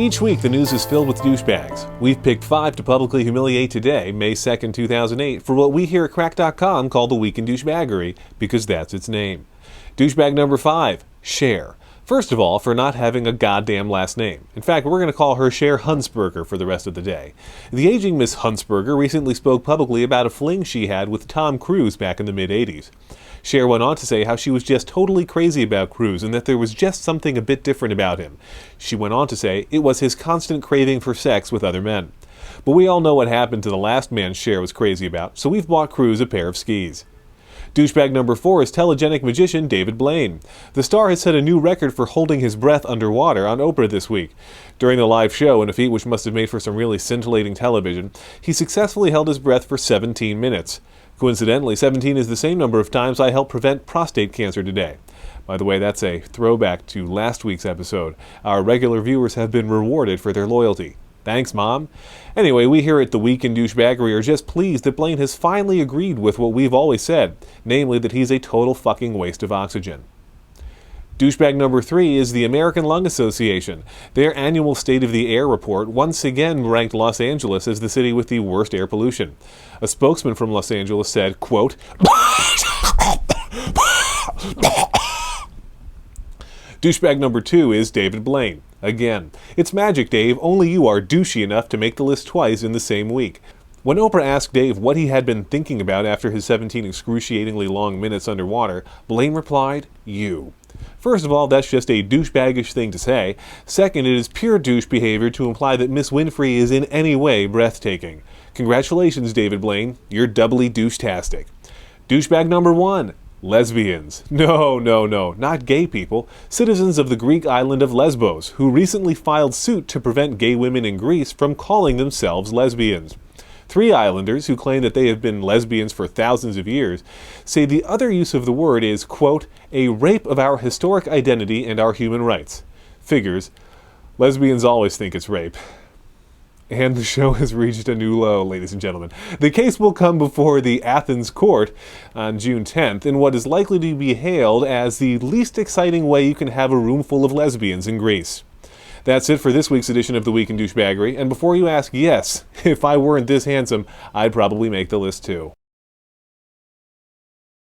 Each week, the news is filled with douchebags. We've picked 5 to publicly humiliate today, May 2nd, 2008, for what we here at Crack.com call the Week in Douchebaggery, because that's its name. Douchebag number 5, Cher. First of all, for not having a goddamn last name. In fact, we're going to call her Cher Huntsberger for the rest of the day. The aging Miss Huntsberger recently spoke publicly about a fling she had with Tom Cruise back in the mid-80s. Cher went on to say how she was just totally crazy about Cruise and that there was just something a bit different about him. She went on to say it was his constant craving for sex with other men. But we all know what happened to the last man Cher was crazy about, so we've bought Cruise a pair of skis. Douchebag number 4 is telegenic magician David Blaine. The star has set a new record for holding his breath underwater on Oprah this week. During the live show, in a feat which must have made for some really scintillating television, he successfully held his breath for 17 minutes. Coincidentally, 17 is the same number of times I helped prevent prostate cancer today. By the way, that's a throwback to last week's episode. Our regular viewers have been rewarded for their loyalty. Thanks, Mom. Anyway, we here at The Week in Douchebaggery are just pleased that Blaine has finally agreed with what we've always said, namely that he's a total fucking waste of oxygen. Douchebag number 3 is the American Lung Association. Their annual State of the Air report once again ranked Los Angeles as the city with the worst air pollution. A spokesman from Los Angeles said, quote, Douchebag number 2 is David Blaine. Again, it's magic, Dave. Only you are douchey enough to make the list twice in the same week. When Oprah asked Dave what he had been thinking about after his 17 excruciatingly long minutes underwater, Blaine replied, you. First of all, that's just a douchebaggish thing to say. Second, it is pure douche behavior to imply that Miss Winfrey is in any way breathtaking. Congratulations, David Blaine. You're doubly douche-tastic. Douchebag number 1. Lesbians. No, not gay people. Citizens of the Greek island of Lesbos, who recently filed suit to prevent gay women in Greece from calling themselves lesbians. 3 islanders, who claim that they have been lesbians for thousands of years, say the other use of the word is, quote, a rape of our historic identity and our human rights. Figures. Lesbians always think it's rape. And the show has reached a new low, ladies and gentlemen. The case will come before the Athens court on June 10th in what is likely to be hailed as the least exciting way you can have a room full of lesbians in Greece. That's it for this week's edition of The Week in Douchebaggery. And before you ask, yes, if I weren't this handsome, I'd probably make the list too.